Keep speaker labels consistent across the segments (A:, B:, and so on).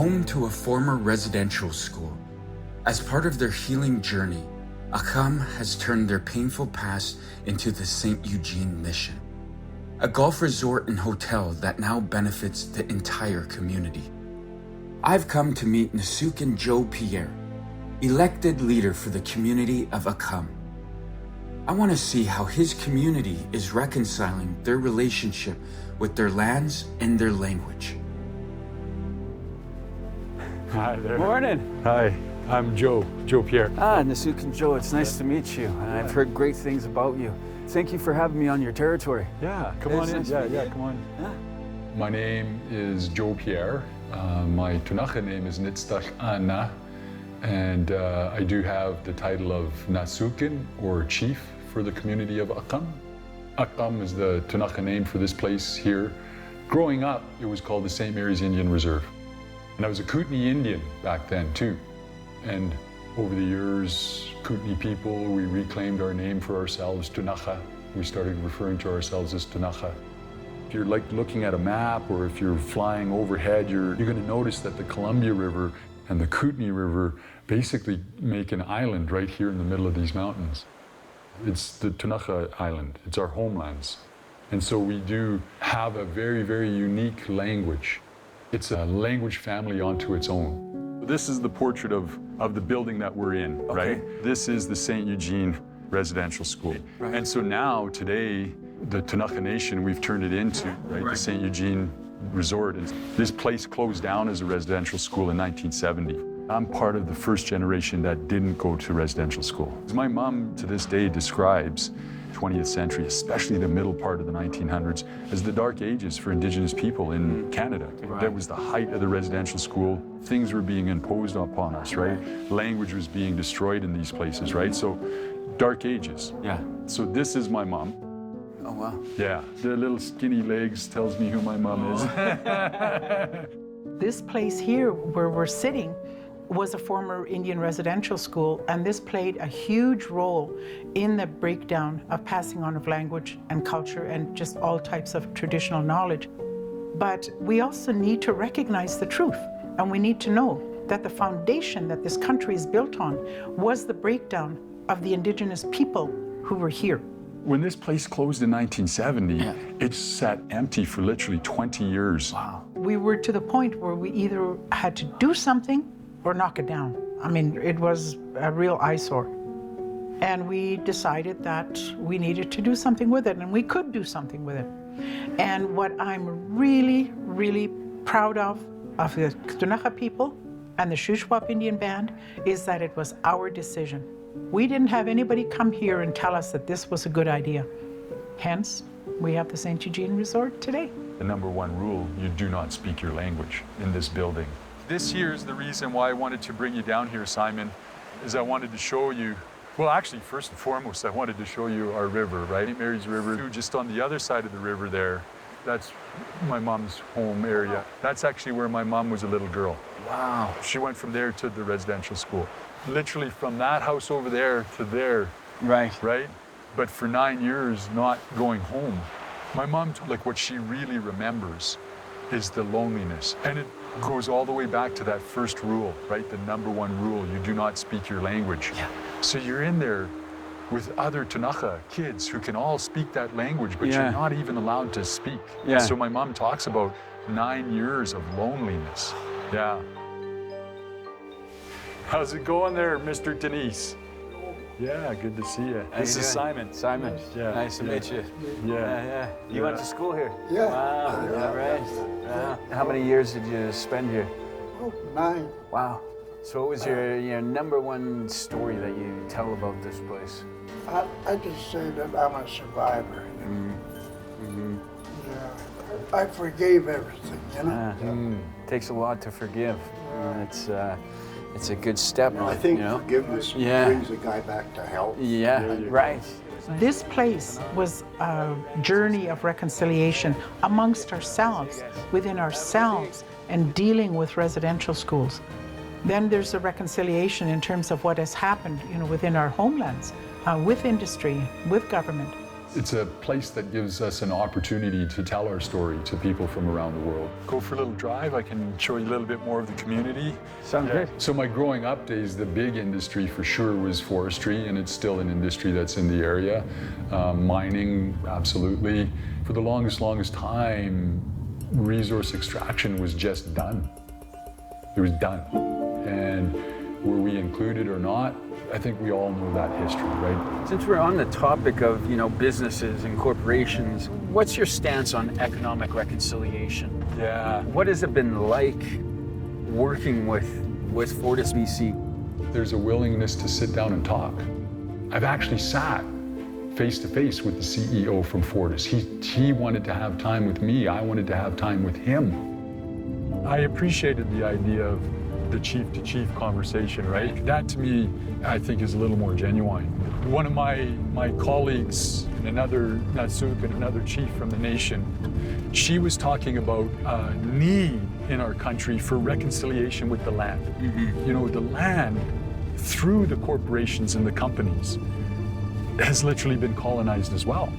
A: home to a former residential school. As part of their healing journey, Aq'am has turned their painful past into the St. Eugene mission, a golf resort and hotel that now benefits the entire community. I've come to meet Chief Joe Pierre, elected leader for the community of Aq'am. I want to see how his community is reconciling their relationship with their lands and their language.
B: Hi there.
C: Morning.
B: Hi, I'm Joe Pierre.
C: Chief Joe, it's nice to meet you. I've heard great things about you. Thank you for having me on your territory.
B: Yeah, come on in.
C: Nice
B: Yeah, come on.
C: Huh?
B: My name is Joe Pierre. My Ktunaxa name is Aq'am, and I do have the title of Nasukin, or Chief, for the community of Aq'am. Aq'am is the Ktunaxa name for this place here. Growing up, it was called the St. Mary's Indian Reserve. And I was a Kootenai Indian back then too. And over the years, Kootenai people, we reclaimed our name for ourselves, Ktunaxa. We started referring to ourselves as Ktunaxa. If you're like looking at a map, or if you're flying overhead, you're going to notice that the Columbia River and the Kootenai River basically make an island right here in the middle of these mountains. It's the Ktunaxa Island. It's our homelands. And so we do have a very, very unique language. It's a language family onto its own. This is the portrait of the building that we're in, right? This is the St. Eugene Residential School.
C: Right.
B: And so now, today, the Ktunaxa Nation, we've turned it into, the St. Eugene Resort. And this place closed down as a residential school in 1970. I'm part of the first generation that didn't go to residential school. My mom, to this day, describes 20th century, especially the middle part of the 1900s, as the dark ages for Indigenous people in Canada. That was the height of the residential school. Things were being imposed upon us, right? Language was being destroyed in these places, right? So, dark ages.
C: Yeah.
B: So this is my mom.
C: Oh, wow.
B: Yeah, the little skinny legs tells me who my mom is.
D: This place here where we're sitting was a former Indian residential school, and this played a huge role in the breakdown of passing on of language and culture and just all types of traditional knowledge. But we also need to recognize the truth, and we need to know that the foundation that this country is built on was the breakdown of the Indigenous people who were here.
B: When this place closed in 1970, it sat empty for literally 20 years.
D: Wow. We were to the point where we either had to do something or knock it down. I mean, it was a real eyesore. And we decided that we needed to do something with it, and we could do something with it. And what I'm really, really proud of the Ktunaxa people and the Shuswap Indian Band is that it was our decision. We didn't have anybody come here and tell us that this was a good idea. Hence, we have the St. Eugene Resort today.
B: The number one rule, you do not speak your language in this building. This here is the reason why I wanted to bring you down here, Simon, is I wanted to show you, well, actually, first and foremost, I wanted to show you our river, right? St. Mary's River, just on the other side of the river there. That's my mom's home area. That's actually where my mom was a little girl.
C: Wow.
B: She went from there to the residential school. Literally from that house over there to there.
C: Right.
B: Right? But for 9 years, not going home. My mom, like what she really remembers is the loneliness. And it goes all the way back to that first rule, right? The number one rule, you do not speak your language.
C: Yeah.
B: So you're in there with other Ktunaxa kids who can all speak that language, but you're not even allowed to speak.
C: Yeah.
B: So my mom talks about 9 years of loneliness. Yeah. How's it going there, Mr. Denise? Yeah, good to see you. This is Simon.
C: Simon.
B: Yeah.
C: Nice to meet you.
B: Yeah.
C: You went to school here?
E: Yeah.
C: Wow, all right. How many years did you spend here?
E: Oh, 9.
C: Wow. So what was your number one story that you tell about this place?
E: I just say that I'm a survivor. Yeah. I forgave everything, you know?
C: Takes a lot to forgive. It's a good step.
F: I think
C: you know?
F: forgiveness brings a guy back to health.
C: Yeah, right.
D: This place was a journey of reconciliation amongst ourselves, within ourselves, and dealing with residential schools. Then there's a reconciliation in terms of what has happened, within our homelands, with industry, with government.
B: It's a place that gives us an opportunity to tell our story to people from around the world. Go for a little drive, I can show you a little bit more of the community.
C: Sounds good.
B: So my growing up days, the big industry for sure was forestry, and it's still an industry that's in the area. Mining, absolutely. For the longest time, resource extraction was just done. It was done. And were we included or not? I think we all know that history, right?
C: Since we're on the topic of, businesses and corporations, what's your stance on economic reconciliation?
B: Yeah.
C: What has it been like working with Fortis BC?
B: There's a willingness to sit down and talk. I've actually sat face to face with the CEO from Fortis. He wanted to have time with me. I wanted to have time with him. I appreciated the idea of the chief-to-chief conversation, right? That to me, I think is a little more genuine. One of my colleagues, another Natsuk and another chief from the nation, she was talking about a need in our country for reconciliation with the land. Mm-hmm. The land, through the corporations and the companies, has literally been colonized as well.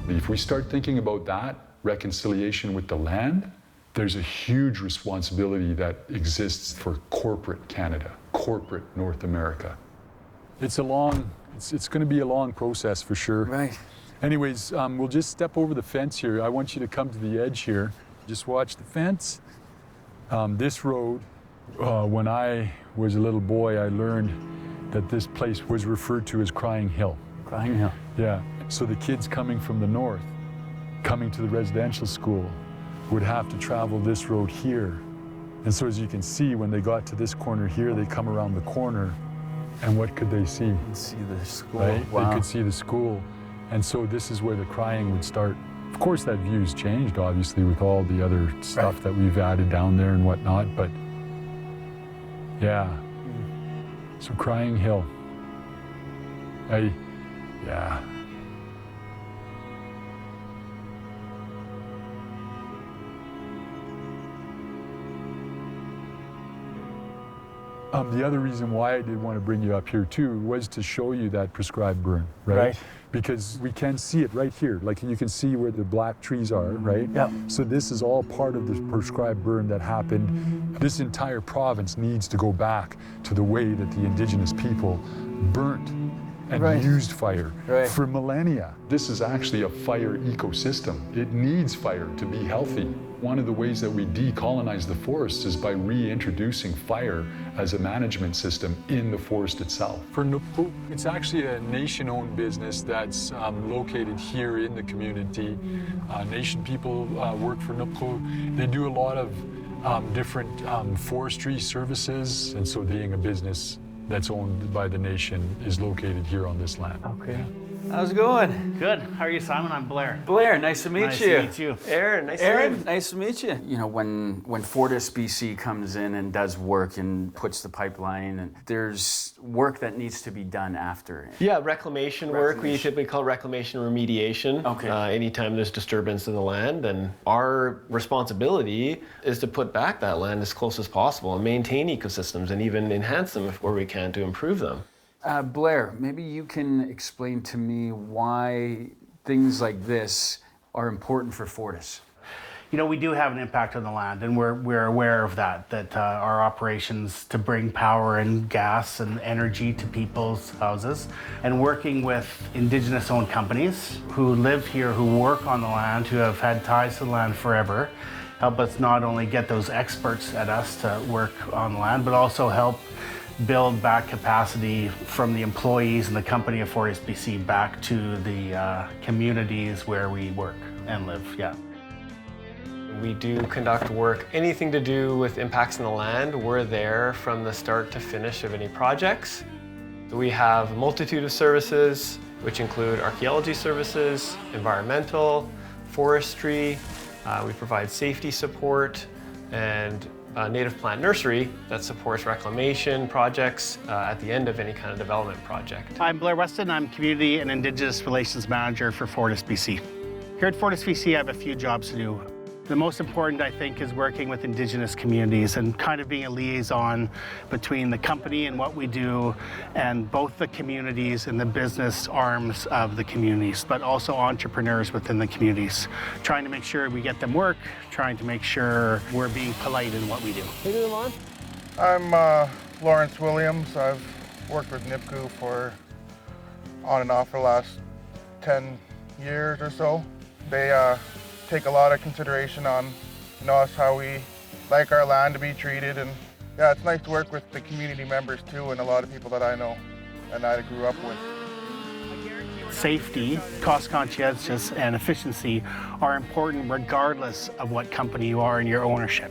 B: If we start thinking about that, reconciliation with the land, there's a huge responsibility that exists for corporate Canada, corporate North America. It's going to be a long process for sure.
C: Right.
B: Anyways, we'll just step over the fence here. I want you to come to the edge here. Just watch the fence. This road, when I was a little boy, I learned that this place was referred to as Crying Hill.
C: Crying Hill.
B: Yeah. So the kids coming from the north, coming to the residential school, would have to travel this road here. And so as you can see, when they got to this corner here, they come around the corner, and what could they see?
C: You can see the school.
B: Right?
C: Wow.
B: They could see the school. And so this is where the crying would start. Of course, that view's changed, obviously, with all the other stuff that we've added down there and whatnot, but yeah. So Crying Hill. Yeah. The other reason why I did want to bring you up here too was to show you that prescribed burn, right? Because we can see it right here. Like you can see where the black trees are, right?
C: Yep.
B: So this is all part of the prescribed burn that happened. This entire province needs to go back to the way that the Indigenous people burnt and used fire for millennia. This is actually a fire ecosystem. It needs fire to be healthy. One of the ways that we decolonize the forests is by reintroducing fire as a management system in the forest itself. For Nupku, it's actually a nation-owned business that's located here in the community. Nation people work for Nupku. They do a lot of different forestry services, and so being a business that's owned by the nation is located here on this land.
C: Okay. How's it going?
G: Good. How are you, Simon? I'm Blair.
C: Blair, nice to meet
G: Nice
C: you.
G: to meet you.
C: Aaron, nice to meet you. When Fortis BC comes in and does work and puts the pipeline, and there's work that needs to be done after.
H: Yeah, reclamation work. We typically call reclamation remediation.
C: Okay.
H: Anytime there's disturbance in the land, and our responsibility is to put back that land as close as possible and maintain ecosystems and even enhance them where we can to improve them.
C: Blair, maybe you can explain to me why things like this are important for Fortis.
G: We do have an impact on the land, and we're aware of that our operations to bring power and gas and energy to people's houses, and working with Indigenous-owned companies who live here, who work on the land, who have had ties to the land forever, help us not only get those experts at us to work on the land, but also help build back capacity from the employees and the company of Fortis BC back to the communities where we work and live. Yeah.
H: We do conduct work, anything to do with impacts on the land. We're there from the start to finish of any projects. We have a multitude of services, which include archaeology services, environmental, forestry. We provide safety support, and a native plant nursery that supports reclamation projects at the end of any kind of development project.
G: I'm Blair Weston. I'm Community and Indigenous Relations Manager for Fortis BC. Here at Fortis BC, I have a few jobs to do. The most important, I think, is working with Indigenous communities and kind of being a liaison between the company and what we do and both the communities and the business arms of the communities, but also entrepreneurs within the communities. Trying to make sure we get them work, trying to make sure we're being polite in what we do.
I: I'm Lawrence Williams. I've worked with NIPCU for on and off for the last 10 years or so. They take a lot of consideration on us, how we like our land to be treated, and yeah, it's nice to work with the community members too and a lot of people that I know and that I grew up with.
G: Safety, cost conscientious, and efficiency are important regardless of what company you are in your ownership.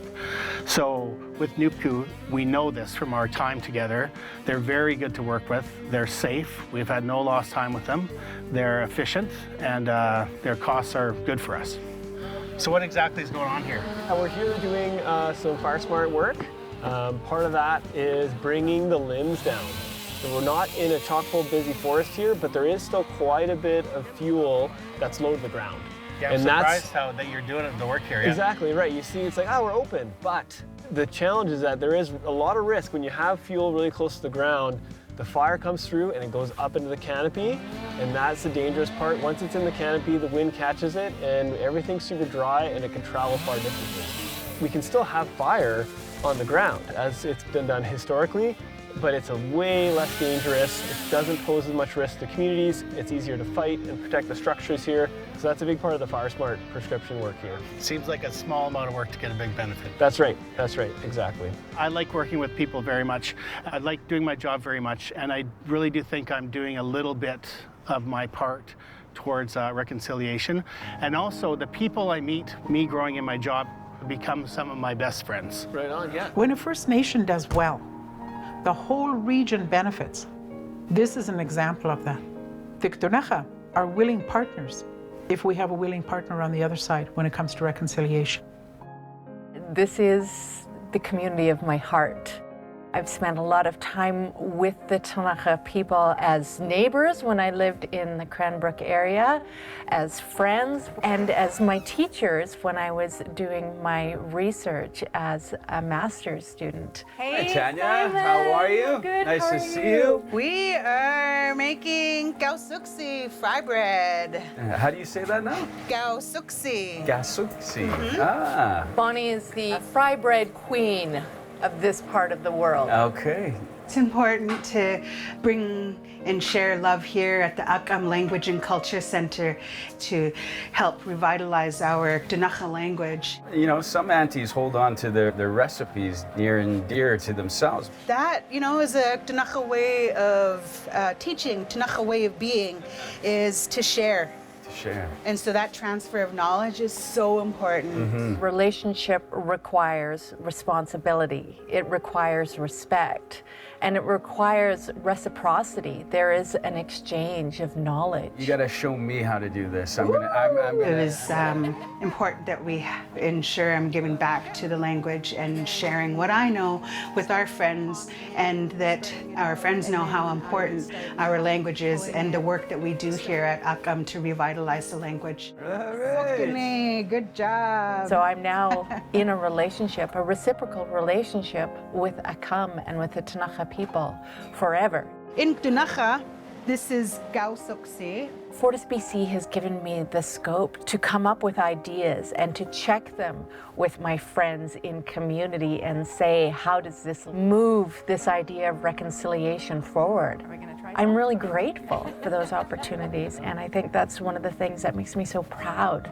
G: So with NIPCU, we know this from our time together. They're very good to work with. They're safe. We've had no lost time with them. They're efficient, and their costs are good for us. So what exactly is going on here?
H: We're here doing some fire smart work. Part of that is bringing the limbs down. So we're not in a chock-full busy forest here, but there is still quite a bit of fuel that's low to the ground.
G: Yeah, I'm surprised that you're doing the work here. Yeah?
H: Exactly right. You see, it's like, we're open. But the challenge is that there is a lot of risk when you have fuel really close to the ground. The fire comes through and it goes up into the canopy, and that's the dangerous part. Once it's in the canopy, the wind catches it and everything's super dry and it can travel far distances. We can still have fire on the ground as it's been done historically, but it's a way less dangerous. It doesn't pose as much risk to communities. It's easier to fight and protect the structures here. So that's a big part of the Fire Smart prescription work here.
G: Seems like a small amount of work to get a big benefit.
H: That's right, exactly.
G: I like working with people very much. I like doing my job very much, and I really do think I'm doing a little bit of my part towards reconciliation. And also the people I meet, me growing in my job, become some of my best friends.
H: Right on, yeah.
D: When a First Nation does well, the whole region benefits. This is an example of that. The Ktunaxa are willing partners if we have a willing partner on the other side when it comes to reconciliation.
J: This is the community of my heart. I've spent a lot of time with the Ktunaxa people as neighbors when I lived in the Cranbrook area, as friends, and as my teachers when I was doing my research as a master's student.
C: Hey Tanya, how are you?
J: Good,
C: nice
J: how
C: to
J: are
C: see
J: you?
C: you.
K: We are making Ktunaxa fry bread.
C: How do you say that now?
K: Ktunaxa.
C: Gasuksi.
J: Bonnie is the fry bread queen of this part of the world.
C: Okay.
K: It's important to bring and share love here at the Aq'am Language and Culture Center to help revitalize our Ktunaxa language.
C: You know, some aunties hold on to their recipes near and dear to themselves.
K: That, is a Ktunaxa way of teaching, Ktunaxa way of being, is to share.
C: Share.
K: And so that transfer of knowledge is so important.
C: Mm-hmm.
J: Relationship requires responsibility. It requires respect. And it requires reciprocity. There is an exchange of knowledge.
C: You gotta show me how to do this. I'm gonna
K: It is important that we ensure I'm giving back to the language and sharing what I know with our friends, and that our friends know how important our language is and the work that we do here at Aq'am to revitalize the language.
C: Right.
K: Good job.
J: So I'm now in a relationship, a reciprocal relationship with Aq'am and with the Ktunaxa people forever.
K: In Ktunaxa, this is Ktunaxa.
J: FortisBC has given me the scope to come up with ideas and to check them with my friends in community and say, how does this move this idea of reconciliation forward? I'm really grateful for those opportunities, and I think that's one of the things that makes me so proud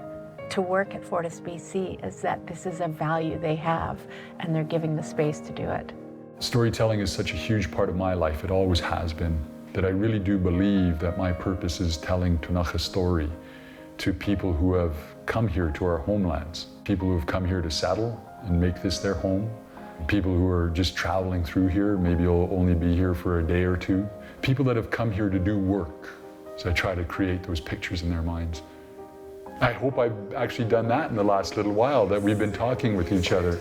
J: to work at FortisBC, is that this is a value they have and they're giving the space to do it.
B: Storytelling is such a huge part of my life. It always has been. That I really do believe that my purpose is telling Ktunaxa story to people who have come here to our homelands, people who have come here to settle and make this their home, people who are just traveling through here, maybe will only be here for a day or two, people that have come here to do work. So I try to create those pictures in their minds. I hope I've actually done that in the last little while that we've been talking with each other.